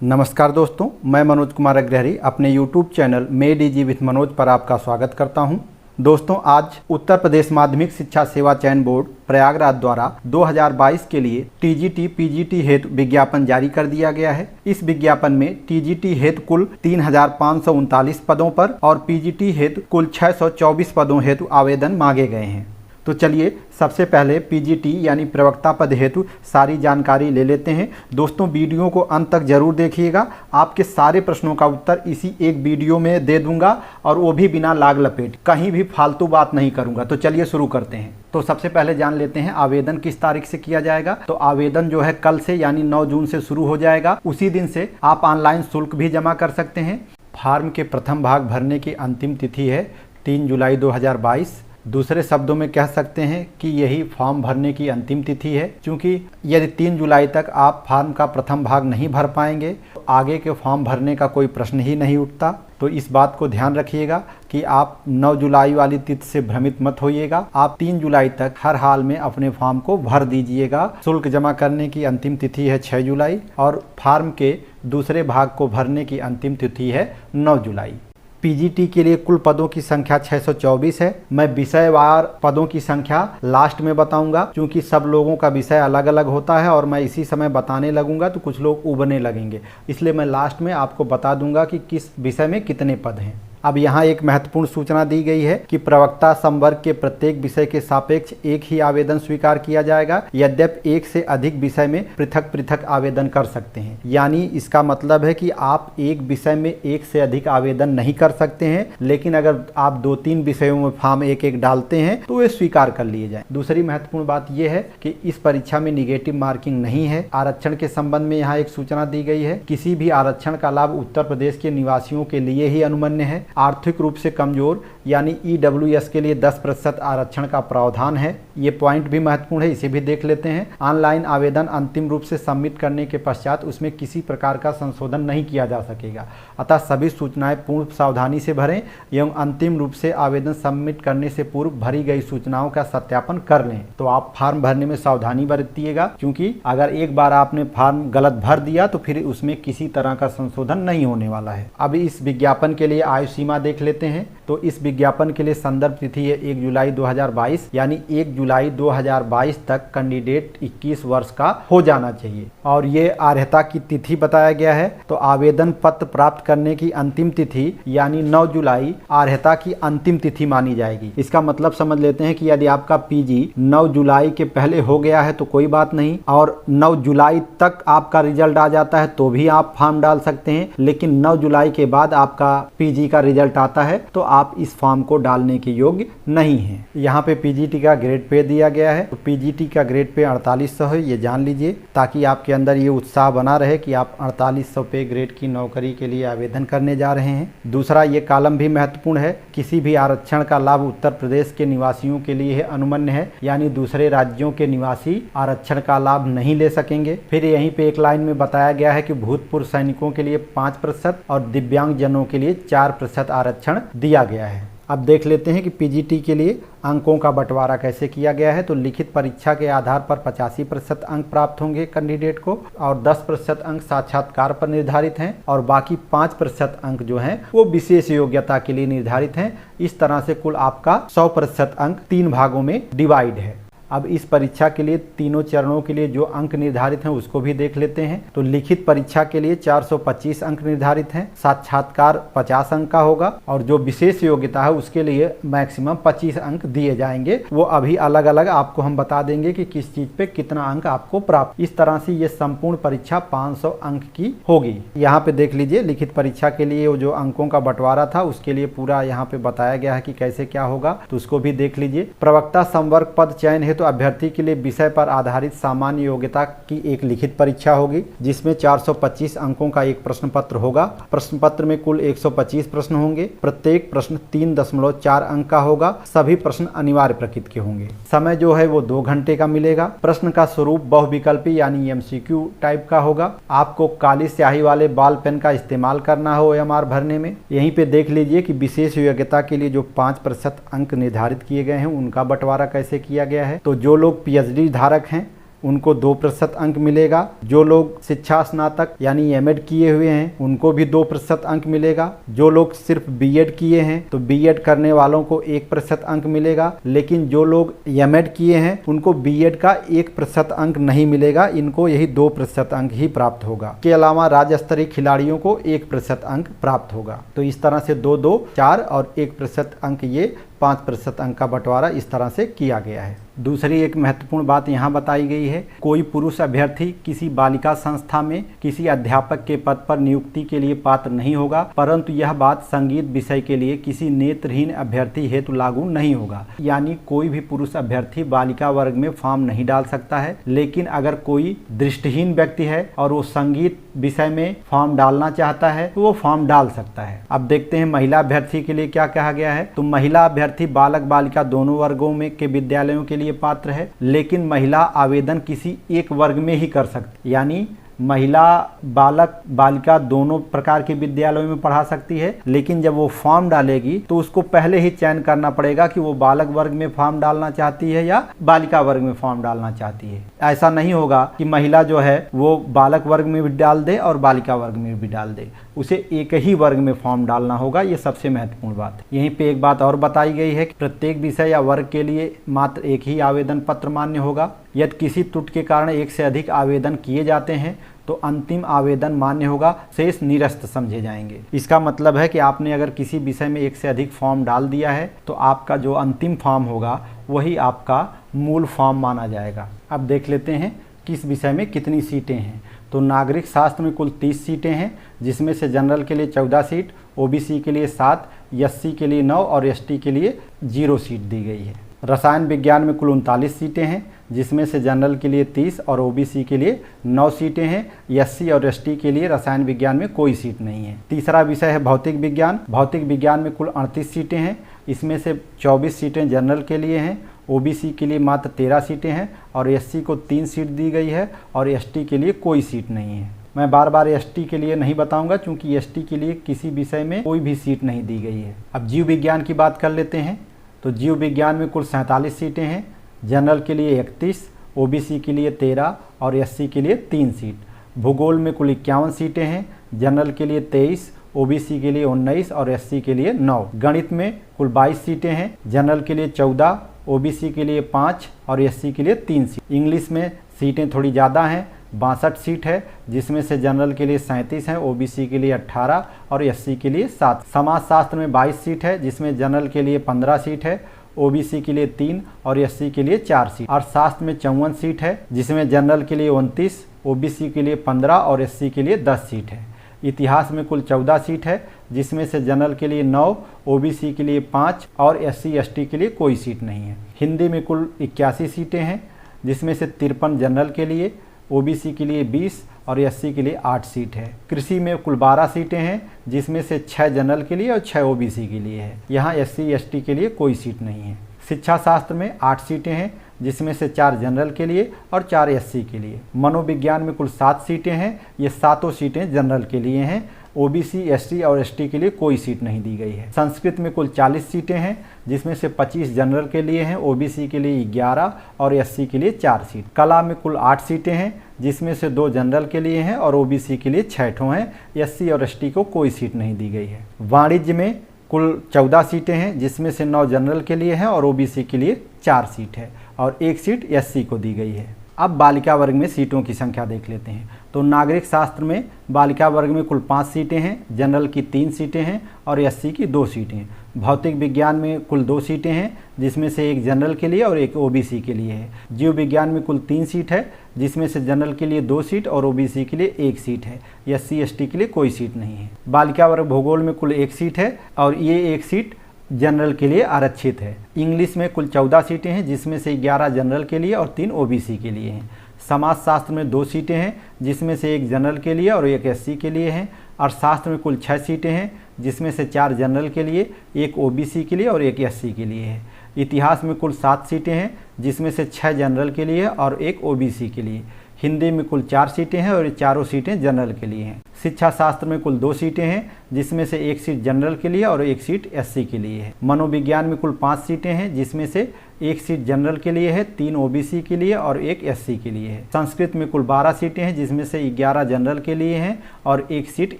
नमस्कार दोस्तों, मैं मनोज कुमार अग्रहरी अपने YouTube channel made easy with Manoj पर आपका स्वागत करता हूं। दोस्तों, आज उत्तर प्रदेश माध्यमिक शिक्षा सेवा चयन बोर्ड प्रयागराज द्वारा 2022 के लिए टीजीटी पीजीटी हेतु विज्ञापन जारी कर दिया गया है। इस विज्ञापन में टीजीटी हेतु कुल 3539 पदों पर और पीजीटी हेतु कुल 624 पदों हेतु आवेदन मांगे गए हैं। तो चलिए सबसे पहले पीजीटी यानी प्रवक्ता पद हेतु सारी जानकारी ले लेते हैं। दोस्तों, वीडियो को अंत तक जरूर देखिएगा। आपके सारे प्रश्नों का उत्तर इसी एक वीडियो में दे दूंगा और वो भी बिना लाग लपेट, कहीं भी फालतू बात नहीं करूंगा। तो चलिए शुरू करते हैं। तो सबसे पहले जान लेते हैं आवेदन किस तारीख से किया जाएगा। तो आवेदन जो है कल से यानी 9 जून से शुरू हो जाएगा। उसी दिन से आप ऑनलाइन शुल्क भी जमा कर सकते हैं। फॉर्म के प्रथम भाग भरने की अंतिम तिथि है 3 जुलाई 2022। दूसरे शब्दों में कह सकते हैं कि यही फॉर्म भरने की अंतिम तिथि है, क्योंकि यदि 3 जुलाई तक आप फॉर्म का प्रथम भाग नहीं भर पाएंगे तो आगे के फॉर्म भरने का कोई प्रश्न ही नहीं उठता। तो इस बात को ध्यान रखिएगा कि आप 9 जुलाई वाली तिथि से भ्रमित मत होइएगा। आप 3 जुलाई तक हर हाल में अपने फॉर्म को भर दीजिएगा। शुल्क जमा करने की अंतिम तिथि है 6 जुलाई और फॉर्म के दूसरे भाग को भरने की अंतिम तिथि है 9 जुलाई। पीजीटी के लिए कुल पदों की संख्या 624 है। मैं विषयवार पदों की संख्या लास्ट में बताऊंगा, क्योंकि सब लोगों का विषय अलग अलग होता है और मैं इसी समय बताने लगूंगा तो कुछ लोग उबने लगेंगे। इसलिए मैं लास्ट में आपको बता दूंगा कि किस विषय में कितने पद हैं। अब यहाँ एक महत्वपूर्ण सूचना दी गई है कि प्रवक्ता संवर्ग के प्रत्येक विषय के सापेक्ष एक ही आवेदन स्वीकार किया जाएगा। यद्यपि एक से अधिक विषय में पृथक पृथक आवेदन कर सकते हैं। यानी इसका मतलब है कि आप एक विषय में एक से अधिक आवेदन नहीं कर सकते हैं, लेकिन अगर आप 2-3 विषयों में फॉर्म एक एक डालते हैं तो वे स्वीकार कर लिए जाए। दूसरी महत्वपूर्ण बात यह है कि इस परीक्षा में निगेटिव मार्किंग नहीं है। आरक्षण के संबंध में यहाँ एक सूचना दी गई है। किसी भी आरक्षण का लाभ उत्तर प्रदेश के निवासियों के लिए ही अनुमन्य है। आर्थिक रूप से कमजोर यानी ईडब्ल्यूएस के लिए 10% आरक्षण का प्रावधान है। ये पॉइंट भी महत्वपूर्ण है, इसे भी देख लेते हैं। ऑनलाइन आवेदन अंतिम रूप से सबमिट करने के पश्चात उसमें किसी प्रकार का संशोधन नहीं किया जा सकेगा। अतः सभी सूचनाएं पूर्ण सावधानी से भरें एवं अंतिम रूप से आवेदन सबमिट करने से पूर्व भरी गई सूचनाओं का सत्यापन कर लें। तो आप फॉर्म भरने में सावधानी बरतिएगा, क्योंकि अगर एक बार आपने फॉर्म गलत भर दिया तो फिर उसमें किसी तरह का संशोधन नहीं होने वाला है। अब इस विज्ञापन के लिए आयु सीमा देख लेते हैं। तो इस विज्ञापन के लिए संदर्भ तिथि है 1 जुलाई 2022, यानी 1 जुलाई 2022 तक कैंडिडेट 21 वर्ष का हो जाना चाहिए। और ये अर्हता की तिथि बताया गया है। तो आवेदन पत्र प्राप्त करने की अंतिम तिथि यानी 9 जुलाई अर्हता की अंतिम तिथि मानी जाएगी। इसका मतलब समझ लेते हैं कि यदि आपका पीजी 9 जुलाई के पहले हो गया है तो कोई बात नहीं, और 9 जुलाई तक आपका रिजल्ट आ जाता है तो भी आप फॉर्म डाल सकते हैं। लेकिन 9 जुलाई के बाद आपका पीजी का रिजल्ट आता है तो आप इस फॉर्म को डालने के योग्य नहीं हैं। यहाँ पे पीजीटी का ग्रेड पे दिया गया है। तो पीजीटी का ग्रेड पे 4800 है, ये जान लीजिए, ताकि आपके अंदर ये उत्साह बना रहे कि आप 4800 पे ग्रेड की नौकरी के लिए आवेदन करने जा रहे हैं। दूसरा, ये कॉलम भी महत्वपूर्ण है। किसी भी आरक्षण का लाभ उत्तर प्रदेश के निवासियों के लिए अनुमन्य है, यानी दूसरे राज्यों के निवासी आरक्षण का लाभ नहीं ले सकेंगे। फिर यहीं पे एक लाइन में बताया गया है कि भूतपूर्व सैनिकों के लिए 5% और दिव्यांग जनों के लिए 4% आरक्षण दिया गया है। अब देख लेते हैं कि पीजीटी के लिए अंकों का बंटवारा कैसे किया गया है। तो लिखित परीक्षा के आधार पर 85% अंक प्राप्त होंगे कैंडिडेट को, और 10% अंक साक्षात्कार पर निर्धारित हैं, और बाकी 5% अंक जो हैं वो विशेष योग्यता के लिए निर्धारित हैं। इस तरह से कुल आपका 100% अंक 3 भागों में डिवाइड है। अब इस परीक्षा के लिए तीनों चरणों के लिए जो अंक निर्धारित हैं उसको भी देख लेते हैं। तो लिखित परीक्षा के लिए 425 अंक निर्धारित हैं, साक्षात्कार 50 अंक का होगा, और जो विशेष योग्यता है उसके लिए मैक्सिमम 25 अंक दिए जाएंगे। वो अभी अलग अलग आपको हम बता देंगे कि किस चीज पे कितना अंक आपको प्राप्त। इस तरह से ये संपूर्ण परीक्षा 500 अंक की होगी। यहाँ पे देख लीजिए, लिखित परीक्षा के लिए जो अंकों का बंटवारा था उसके लिए पूरा यहाँ पे बताया गया है कि कैसे क्या होगा, तो उसको भी देख लीजिए। प्रवक्ता संवर्ग पद चयन तो अभ्यर्थी के लिए विषय पर आधारित सामान्य योग्यता की एक लिखित परीक्षा होगी, जिसमें 425 अंकों का एक प्रश्न पत्र होगा। प्रश्न पत्र में कुल 125 प्रश्न होंगे। प्रत्येक प्रश्न 3.4 अंक का होगा। सभी प्रश्न अनिवार्य प्रकृति के होंगे। समय जो है वो 2 घंटे का मिलेगा। प्रश्न का स्वरूप बहुविकल्पी यानी एमसीक्यू टाइप का होगा। आपको काली स्याही वाले बॉल पेन का इस्तेमाल करना है OMR भरने में। यहीं पे देख लीजिए कि विशेष योग्यता के लिए जो 5% अंक निर्धारित किए गए हैं उनका बंटवारा कैसे किया गया है। तो जो लोग PhD धारक हैं उनको 2% अंक मिलेगा। जो लोग शिक्षा स्नातक यानी एमएड किए हुए हैं उनको भी 2% अंक मिलेगा। जो लोग सिर्फ बीएड किए हैं तो बीएड करने वालों को 1% अंक मिलेगा। लेकिन जो लोग एमएड किए हैं उनको बीएड का 1% अंक नहीं मिलेगा, इनको यही 2% अंक ही प्राप्त होगा। इसके अलावा राज्य स्तरीय खिलाड़ियों को 1% अंक प्राप्त होगा। तो इस तरह से 2, 2, 4 और 1% अंक, ये 5% अंक का बंटवारा इस तरह से किया गया है। दूसरी एक महत्वपूर्ण बात यहाँ बताई गई है, कोई पुरुष अभ्यर्थी किसी बालिका संस्था में किसी अध्यापक के पद पर नियुक्ति के लिए पात्र नहीं होगा, परंतु यह बात संगीत विषय के लिए किसी नेत्रहीन अभ्यर्थी हेतु लागू नहीं होगा। यानी कोई भी पुरुष अभ्यर्थी बालिका वर्ग में फॉर्म नहीं डाल सकता है, लेकिन अगर कोई दृष्टिहीन व्यक्ति है और वो संगीत विषय में फॉर्म डालना चाहता है तो वो फॉर्म डाल सकता है। अब देखते हैं महिला अभ्यर्थी के लिए क्या कहा गया है। तो महिला अभ्यर्थी बालक बालिका दोनों वर्गों में के विद्यालयों के लिए पात्र है, लेकिन महिला आवेदन किसी एक वर्ग में ही कर सकती है। यानी महिला बालक बालिका दोनों प्रकार के विद्यालयों में पढ़ा सकती है, लेकिन जब वो फॉर्म डालेगी तो उसको पहले ही चयन करना पड़ेगा कि वो बालक वर्ग में फॉर्म डालना चाहती है या बालिका वर्ग में फॉर्म डालना चाहती है। ऐसा नहीं होगा कि महिला जो है वो बालक वर्ग में भी डाल दे और बालिका वर्ग में भी डाल दे, उसे एक ही वर्ग में फॉर्म डालना होगा। ये सबसे महत्वपूर्ण बात है। यहीं पे एक बात और बताई गई है कि प्रत्येक विषय या वर्ग के लिए मात्र एक ही आवेदन पत्र मान्य होगा। यदि किसी त्रुटि के कारण एक से अधिक आवेदन किए जाते हैं तो अंतिम आवेदन मान्य होगा, शेष निरस्त समझे जाएंगे। इसका मतलब है कि आपने अगर किसी विषय में एक से अधिक फॉर्म डाल दिया है तो आपका जो अंतिम फॉर्म होगा वही आपका मूल फॉर्म माना जाएगा। अब देख लेते हैं किस विषय में कितनी सीटें हैं। तो नागरिक शास्त्र में कुल 30 सीटें हैं, जिसमें से जनरल के लिए 14 सीट, ओबीसी के लिए 7, एससी के लिए 9 और एसटी के लिए 0 सीट दी गई है। रसायन विज्ञान में कुल 39 सीटें हैं, जिसमें से जनरल के लिए 30 और ओबीसी के लिए 9 सीटें हैं। एससी और एसटी के लिए रसायन विज्ञान में कोई सीट नहीं है। तीसरा विषय है भौतिक विज्ञान। भौतिक विज्ञान में कुल 38 सीटें हैं, इसमें से 24 सीटें जनरल के लिए हैं, ओबीसी के लिए मात्र 13 सीटें हैं और एससी को 3 सीट दी गई है और एसटी के लिए कोई सीट नहीं है। मैं बार बार एसटी के लिए नहीं बताऊंगा क्योंकि एसटी के लिए किसी विषय में कोई भी सीट नहीं दी गई है। अब जीव विज्ञान की बात कर लेते हैं। तो जीव विज्ञान में कुल 47 सीटें हैं, जनरल के लिए 31, ओबीसी के लिए 13 और एससी के लिए 3 सीट। भूगोल में कुल 51 सीटें हैं, जनरल के लिए 23, ओबीसी के लिए 19 और एससी के लिए 9। गणित में कुल 22 सीटें हैं, जनरल के लिए 14, ओबीसी के लिए 5 और एससी के लिए 3 सीट। इंग्लिश में सीटें थोड़ी ज़्यादा हैं, 62 सीट है, जिसमें से जनरल के लिए 37 हैं, ओबीसी के लिए 18 और एससी के लिए 7। समाजशास्त्र में 22 सीट है, जिसमें जनरल के लिए 15 सीट है, ओबीसी के लिए 3 और एससी के लिए 4 सीट। अर्थशास्त्र में 54 सीट है, जिसमें जनरल के लिए 29, ओबीसी के लिए 15 और एससी के लिए 10 सीट है। इतिहास में कुल 14 सीट है, जिसमें से जनरल के लिए 9, ओबीसी के लिए 5 और एससी एसटी के लिए कोई सीट नहीं है। हिंदी में कुल 81 सीटें हैं, जिसमें से 53 जनरल के लिए, ओबीसी के लिए 20 और एससी के लिए 8 सीट है। कृषि में कुल 12 सीटें हैं, जिसमें से 6 जनरल के लिए और 6 ओबीसी के लिए है। यहाँ एससी एसटी के लिए कोई सीट नहीं है। शिक्षा शास्त्र में 8 सीटें हैं, जिसमें से 4 जनरल के लिए और 4 एससी के लिए। मनोविज्ञान में कुल 7 सीटें हैं, ये 7 सीटें जनरल के लिए हैं। ओबीसी एसटी और एसटी के लिए कोई सीट नहीं दी गई है। संस्कृत में कुल 40 सीटें हैं, जिसमें से 25 जनरल के लिए हैं, ओबीसी के लिए 11 और एससी के लिए 4 सीट। कला में कुल 8 सीटें हैं, जिसमें से 2 जनरल के लिए हैं और ओबीसी के लिए 6 हैं। एससी और एसटी को कोई सीट नहीं दी गई है। वाणिज्य में कुल 14 सीटें हैं, जिसमें से 9 जनरल के लिए हैं और ओबीसी के लिए 4 सीट है और 1 सीट एससी को दी गई है। अब बालिका वर्ग में सीटों की संख्या देख लेते हैं। तो नागरिक शास्त्र में बालिका वर्ग में कुल 5 सीटें हैं, जनरल की 3 सीटें हैं और एससी की 2 सीटें हैं। भौतिक विज्ञान में कुल 2 सीटें हैं, जिसमें से 1 जनरल के लिए और 1 ओबीसी के लिए है। जीव विज्ञान में कुल 3 सीट है, जिसमें से जनरल के लिए 2 सीट और ओबीसी के लिए 1 सीट है। एससी एसटी के लिए कोई सीट नहीं है। बालिका वर्ग भूगोल में कुल 1 सीट है और ये 1 सीट जनरल के लिए आरक्षित है। इंग्लिश में कुल 14 सीटें हैं, जिसमें से 11 जनरल के लिए और 3 ओबीसी के लिए हैं। समाजशास्त्र में 2 सीटें हैं, जिसमें से 1 जनरल के लिए और 1 एससी के लिए हैं। अर्थशास्त्र में कुल 6 सीटें हैं, जिसमें से 4 जनरल के लिए, 1 ओबीसी के लिए और 1 एससी के लिए है। इतिहास में कुल 7 सीटें हैं, जिसमें से 6 जनरल के लिए और 1 ओबीसी के लिए। हिंदी में कुल 4 सीटें हैं और ये चारों सीटें जनरल के लिए हैं। शिक्षा शास्त्र में कुल 2 सीटें हैं, जिसमें से 1 सीट जनरल के लिए और 1 सीट एससी के लिए है। मनोविज्ञान में कुल 5 सीटें हैं, जिसमें से एक सीट जनरल के लिए है, 3 ओबीसी के लिए और 1 एससी के लिए है। संस्कृत में कुल 12 सीटें हैं, जिसमें से 11 जनरल के लिए हैं और 1 सीट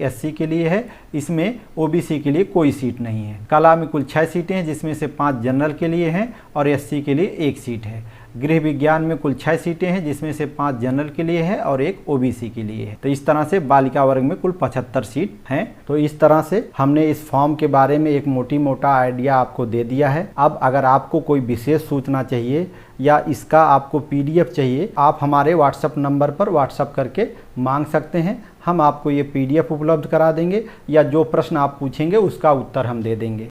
एससी के लिए है। इसमें ओबीसी के लिए कोई सीट नहीं है। कला में कुल 6 सीटें हैं, जिसमें से 5 जनरल के लिए हैं और एससी के लिए 1 सीट है। गृह विज्ञान में कुल 6 सीटें हैं, जिसमें से 5 जनरल के लिए है और 1 ओबीसी के लिए है। तो इस तरह से बालिका वर्ग में कुल 75 सीट हैं। तो इस तरह से हमने इस फॉर्म के बारे में एक मोटा आइडिया आपको दे दिया है। अब अगर आपको कोई विशेष सूचना चाहिए या इसका आपको पीडीएफ चाहिए, आप हमारे व्हाट्सएप नंबर पर व्हाट्सएप करके मांग सकते हैं। हम आपको ये पीडीएफ उपलब्ध करा देंगे या जो प्रश्न आप पूछेंगे उसका उत्तर हम दे देंगे।